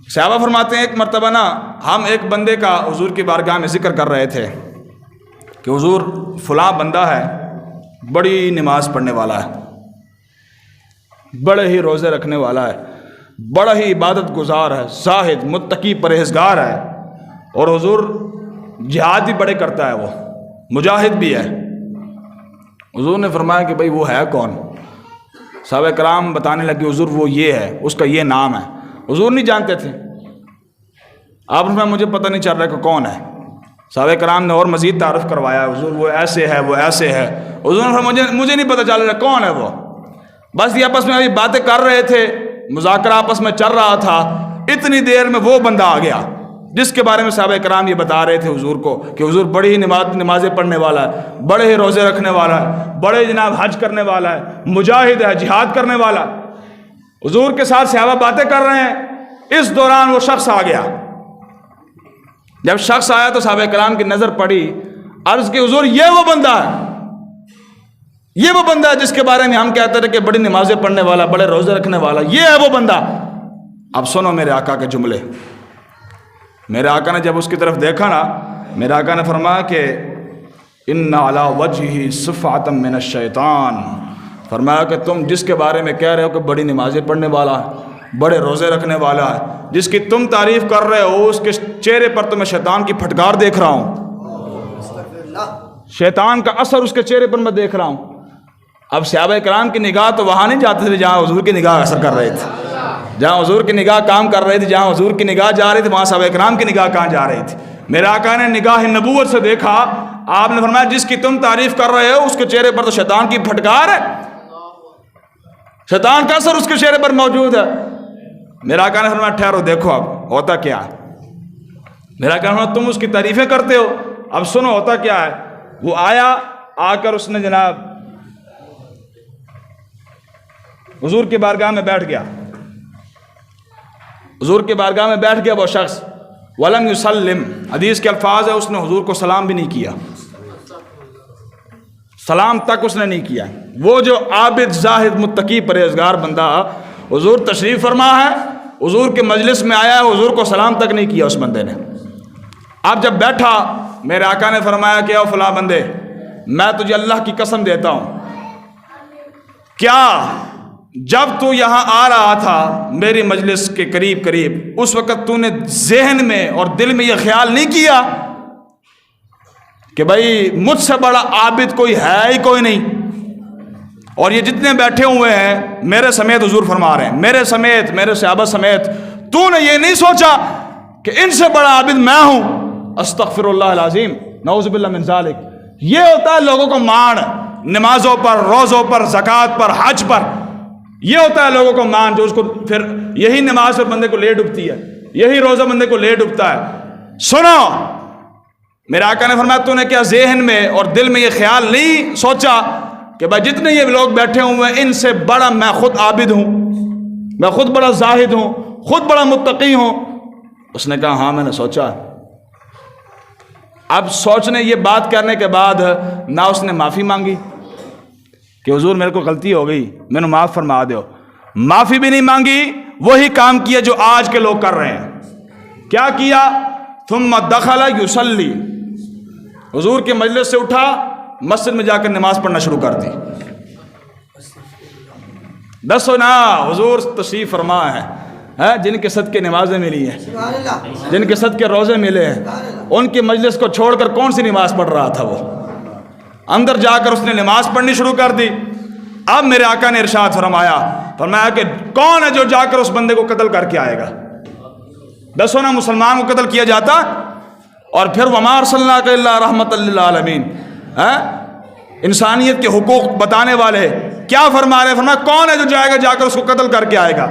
صحابہ فرماتے ہیں ایک مرتبہ نا ہم ایک بندے کا حضور کی بارگاہ میں ذکر کر رہے تھے کہ حضور فلاں بندہ ہے، بڑی نماز پڑھنے والا ہے، بڑے ہی روزے رکھنے والا ہے، بڑا ہی عبادت گزار ہے، زاہد متقی پرہیزگار ہے، اور حضور جہاد بھی بڑے کرتا ہے، وہ مجاہد بھی ہے۔ حضور نے فرمایا کہ بھئی وہ ہے کون؟ صحابہ کرام بتانے لگے حضور وہ یہ ہے، اس کا یہ نام ہے۔ حضور نہیں جانتے تھے، آپ نے مجھے پتہ نہیں چل رہا کہ کون ہے۔ صحابہ کرام نے اور مزید تعارف کروایا، حضور وہ ایسے ہے، وہ ایسے ہے۔ حضور نے فرمایا مجھے نہیں پتہ چل رہا کون ہے وہ، بس یہ آپس میں باتیں کر رہے تھے، مذاکرہ آپس میں چل رہا تھا، اتنی دیر میں وہ بندہ آ گیا جس کے بارے میں صحابہ کرام یہ بتا رہے تھے حضور کو کہ حضور بڑی ہی نمازیں پڑھنے والا ہے، بڑے ہی روزے رکھنے والا ہے، بڑے جناب حج کرنے والا ہے، مجاہد ہے، جہاد کرنے والا۔ حضور کے ساتھ صحابہ باتیں کر رہے ہیں، اس دوران وہ شخص آ گیا۔ جب شخص آیا تو صحابہ کرام کی نظر پڑی، عرض کی حضور یہ وہ بندہ ہے، یہ وہ بندہ ہے جس کے بارے میں ہم کہتے تھے کہ بڑی نمازیں پڑھنے والا، بڑے روزے رکھنے والا، یہ ہے وہ بندہ۔ اب سنو میرے آقا کے جملے۔ میرے آقا نے جب اس کی طرف دیکھا نا، میرے آقا نے فرمایا کہ ان علی وجہہ صفعۃ من الشیطان، فرمایا کہ تم جس کے بارے میں کہہ رہے ہو کہ بڑی نمازیں پڑھنے والا ہے، بڑے روزے رکھنے والا ہے، جس کی تم تعریف کر رہے ہو، اس کے چہرے پر تو میں شیطان کی پھٹکار دیکھ رہا ہوں، شیطان کا اثر اس کے چہرے پر میں دیکھ رہا ہوں۔ اب صحابہ کرام کی نگاہ تو وہاں نہیں جاتے تھے جہاں حضور کی نگاہ اثر کر رہے تھے، جہاں حضور کی نگاہ کام کر رہی تھی، جہاں حضور کی نگاہ جا رہی تھی، وہاں صحابہ کرام کی نگاہ کہاں جا رہی تھی؟ میرے آقا نے نگاہ نبوت سے دیکھا، آپ نے فرمایا جس کی تم تعریف کر رہے ہو اس کے چہرے پر تو شیطان کی پھٹکار ہے، شیطان کا اثر اس کے چہرے پر موجود ہے۔ میرے آقا نے فرمایا ٹھہرو دیکھو اب ہوتا کیا ہے۔ میرے آقا نے فرمایا تم اس کی تعریفیں کرتے ہو، اب سنو ہوتا کیا ہے۔ وہ آیا، آ کر اس نے جناب حضور کی بارگاہ میں بیٹھ گیا، حضور کی بارگاہ میں بیٹھ گیا وہ شخص، وَلَمْ يُسَلِّمْ، حدیث کے الفاظ ہے اس نے حضور کو سلام بھی نہیں کیا، سلام تک اس نے نہیں کیا۔ وہ جو عابد زاہد متقی پرہیزگار بندہ حضور تشریف فرما ہے، حضور کے مجلس میں آیا ہے، حضور کو سلام تک نہیں کیا اس بندے نے۔ اب جب بیٹھا میرے آقا نے فرمایا کہ او فلاں بندے، میں تجھے اللہ کی قسم دیتا ہوں، کیا جب تو یہاں آ رہا تھا میری مجلس کے قریب اس وقت تو نے ذہن میں اور دل میں یہ خیال نہیں کیا کہ بھائی مجھ سے بڑا عابد کوئی ہے ہی کوئی نہیں، اور یہ جتنے بیٹھے ہوئے ہیں میرے سمیت حضور فرما رہے ہیں، میرے سمیت، میرے صحابہ سمیت، تو نے یہ نہیں سوچا کہ ان سے بڑا عابد میں ہوں؟ استغفر اللہ العظیم، نعوذ باللہ من ذالک۔ یہ ہوتا ہے لوگوں کو مان، نمازوں پر، روزوں پر، زکوٰۃ پر، حج پر، یہ ہوتا ہے لوگوں کو مان، جو اس کو پھر یہی نماز پر بندے کو لے ڈوبتی ہے، یہی روزہ بندے کو لے ڈوبتا ہے۔ سنو، میرے آقا نے فرمایا تو نے کیا ذہن میں اور دل میں یہ خیال نہیں سوچا کہ بھائی جتنے یہ لوگ بیٹھے ہوئے ہیں ان سے بڑا میں خود عابد ہوں، میں خود بڑا زاہد ہوں، خود بڑا متقی ہوں؟ اس نے کہا ہاں میں نے سوچا۔ اب سوچنے یہ بات کرنے کے بعد نہ اس نے معافی مانگی کہ حضور میرے کو غلطی ہو گئی، میں نے معاف فرما دو، معافی بھی نہیں مانگی، وہی کام کیا جو آج کے لوگ کر رہے ہیں۔ کیا کیا؟ ثم دخل یصلی، حضور کے مجلس سے اٹھا، مسجد میں جا کر نماز پڑھنا شروع کر دی۔ دسو نا حضور تشریف فرما ہے، جن کے صدقے نمازیں ملی ہیں، جن کے صدقے روزے ملے ہیں، ان کی مجلس کو چھوڑ کر کون سی نماز پڑھ رہا تھا؟ وہ اندر جا کر اس نے نماز پڑھنی شروع کر دی۔ اب میرے آقا نے ارشاد فرمایا کہ کون ہے جو جا کر اس بندے کو قتل کر کے آئے گا؟ دسو نا مسلمان کو قتل کیا جاتا، اور پھر وَمَا أَرْسَلْنَاكَ إِلَّا رَحْمَةً لِّلْعَالَمِينَ، انسانیت کے حقوق بتانے والے کیا فرما رہے؟ فرمایا کون ہے جو جائے گا، جا کر اس کو قتل کر کے آئے گا؟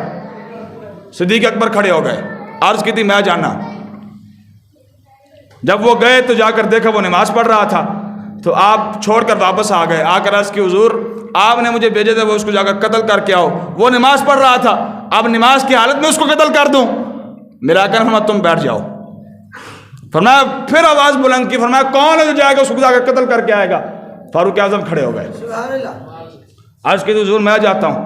صدیق اکبر کھڑے ہو گئے، عرض کی تھی میں جانا۔ جب وہ گئے تو جا کر دیکھا وہ نماز پڑھ رہا تھا، تو آپ چھوڑ کر واپس آ گئے، آ کر عرض کی حضور آپ نے مجھے بھیجے تھے وہ اس کو جا کر قتل کر کے آؤ، وہ نماز پڑھ رہا تھا، اب نماز کی حالت میں اس کو قتل کر دوں؟ میرا آقا نے فرمایا تم بیٹھ جاؤ۔ فرمایا پھر آواز بلند کی، فرمایا کون ہے جو جائے گا اس کو جا کر قتل کر کے آئے گا؟ فاروق اعظم کھڑے ہو گئے، عرض کی حضور میں جاتا ہوں۔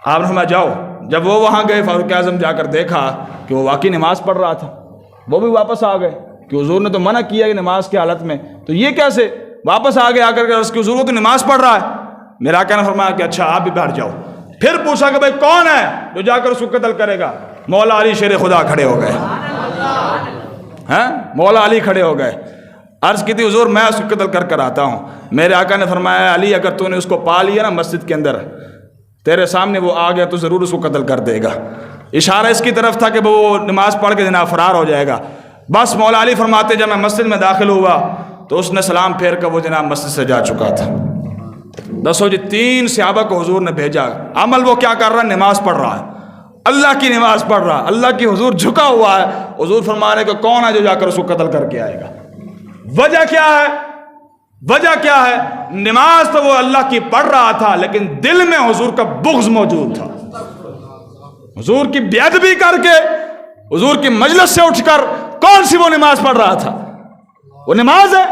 آپ نے فرمایا جاؤ، جب وہ وہاں گئے فاروق اعظم جا کر دیکھا کہ وہ واقعی نماز پڑھ رہا تھا، وہ بھی واپس آ گئے کہ حضور نے تو منع کیا کہ نماز کی حالت میں، تو یہ کیسے واپس آ گئے؟ آ کر کے عرض کی حضور وہ تو نماز پڑھ رہا ہے۔ میرا آقا نے فرمایا کہ اچھا آپ بھی بیٹھ جاؤ۔ پھر پوچھا کہ بھائی کون ہے جو جا کر اس کو قتل کرے گا؟ مولا علی شیر خدا کھڑے ہو گئے، ہیں مولا علی کھڑے ہو گئے۔ عرض کی تھی حضور میں اس کو قتل کر کر آتا ہوں۔ میرے آقا نے فرمایا علی اگر تو نے اس کو پا لیا نا مسجد کے اندر، تیرے سامنے وہ آ گیا تو ضرور اس کو قتل کر دے گا۔ اشارہ اس کی طرف تھا کہ وہ نماز پڑھ کے جناب فرار ہو جائے گا۔ بس مولا علی فرماتے جب میں مسجد میں داخل ہوا تو اس نے سلام پھیر کر وہ جناب مسجد سے جا چکا تھا۔ دسو جی 3 صحابہ کو حضور نے بھیجا، عمل وہ کیا کر رہا ہے؟ نماز پڑھ رہا ہے، اللہ کی نماز پڑھ رہا ہے، اللہ کی حضور جھکا ہوا ہے۔ حضور فرما رہے کہ کون ہے جو جا کر اس کو قتل کر کے آئے گا؟ وجہ کیا ہے؟ وجہ کیا ہے؟ نماز تو وہ اللہ کی پڑھ رہا تھا لیکن دل میں حضور کا بغض موجود تھا۔ حضور کی بے ادبی کر کے حضور کی مجلس سے اٹھ کر کون سی وہ نماز پڑھ رہا تھا؟ وہ نماز ہے؟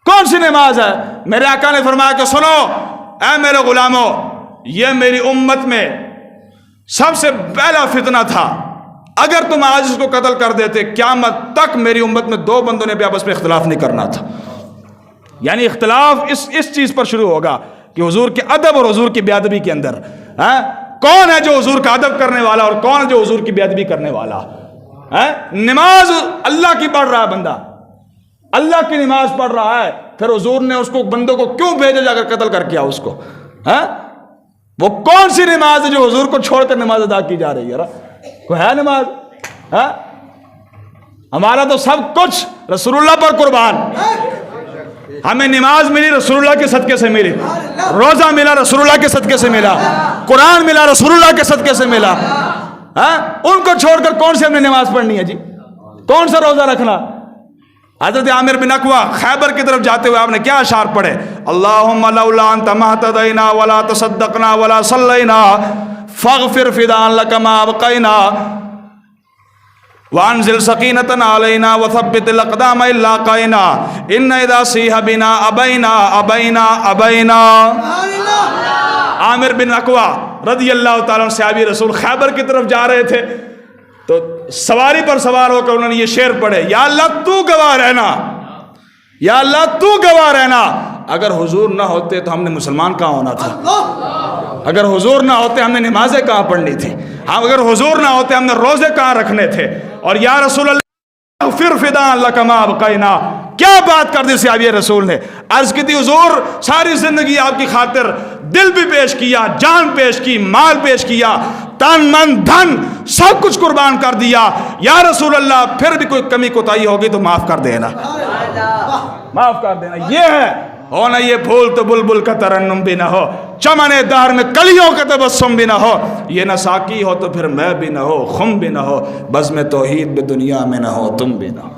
کون سی نماز ہے؟ میرے آقا نے فرمایا کہ سنو اے میرے غلاموں، یہ میری امت میں سب سے پہلا فتنہ تھا، اگر تم آج اس کو قتل کر دیتے قیامت تک میری امت میں 2 بندوں نے بھی آپس میں اختلاف نہیں کرنا تھا۔ یعنی اختلاف اس چیز پر شروع ہوگا کہ حضور کے ادب اور حضور کی بے ادبی کے اندر کون ہے جو حضور کا ادب کرنے والا اور کون ہے جو حضور کی بے ادبی کرنے والا؟ نماز اللہ کی پڑھ رہا ہے بندہ، اللہ کی نماز پڑھ رہا ہے، پھر حضور نے اس کو بندوں کو کیوں بھیجا جا کر قتل کر کیا اس کو؟ وہ کون سی نماز ہے جو حضور کو چھوڑ کر نماز ادا کی جا رہی ہے؟ کوئی ہے نماز؟ ہمارا تو سب کچھ رسول اللہ پر قربان۔ ہمیں نماز ملی رسول اللہ کے صدقے سے ملی، روزہ ملا رسول اللہ کے صدقے سے ملا، قرآن ملا رسول اللہ کے صدقے سے ملا۔ ان کو چھوڑ کر کون سی ہم نے نماز پڑھنی ہے جی؟ کون سا روزہ رکھنا؟ حضرت عامر بن عقبہ خیبر کی طرف جاتے ہوئے آپ نے کیا اشعار پڑھے؟ اللہم لولا انت ما اہتدینا ولا تصدقنا ولا صلینا فاغفر فداء لک ما ابقینا وانزل سکینۃ علینا وثبت الاقدام الا قینا ان اذا صیح بنا ابینا ابینا ابینا۔ عامر بن عقبہ رضی اللہ تعالیٰ عنہ صحابی رسول خیبر کی طرف جا رہے تھے تو سواری پر سوار ہو کر انہوں نے یہ شعر پڑھے، یا اللہ تو گواہ رہنا، یا اللہ تو گواہ رہنا، اگر حضور نہ ہوتے تو ہم نے مسلمان کہاں ہونا تھا؟ اگر حضور نہ ہوتے ہم نے نمازیں کہاں پڑھنی تھی؟ اگر حضور نہ ہوتے ہم نے روزے کہاں رکھنے تھے؟ اور یا رسول اللہ پھر فداء لک ما ابقینا، کیا بات کر دی صحابی رسول نے؟ عرض کی تھی حضور ساری زندگی آپ کی خاطر دل بھی پیش کیا، جان پیش کی، مال پیش کیا، تن من دھن سب کچھ قربان کر دیا، یا رسول اللہ پھر بھی کوئی کمی کوتاہی ہوگی تو معاف کر دینا، معاف کر دینا۔ یہ ہے ہونا یہ پھول تو بلبل کا ترنم بھی نہ ہو، چمن دہر میں کلیوں کا تبسم بھی نہ ہو، یہ نہ ساقی ہو تو پھر میں بھی نہ ہو، خم بھی نہ ہو، بزم توحید بھی دنیا میں نہ ہو، تم بھی نہ ہو۔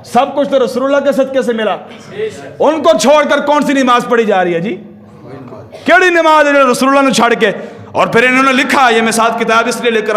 سب کچھ تو رسول اللہ کے صدقے سے ملا، ان کو چھوڑ کر کون سی نماز پڑھی جا رہی ہے جی؟ کیڑی نماز ہے رسول اللہ نے چھاڑ کے؟ اور پھر انہوں نے لکھا، یہ میں ساتھ کتاب اس لیے لے کر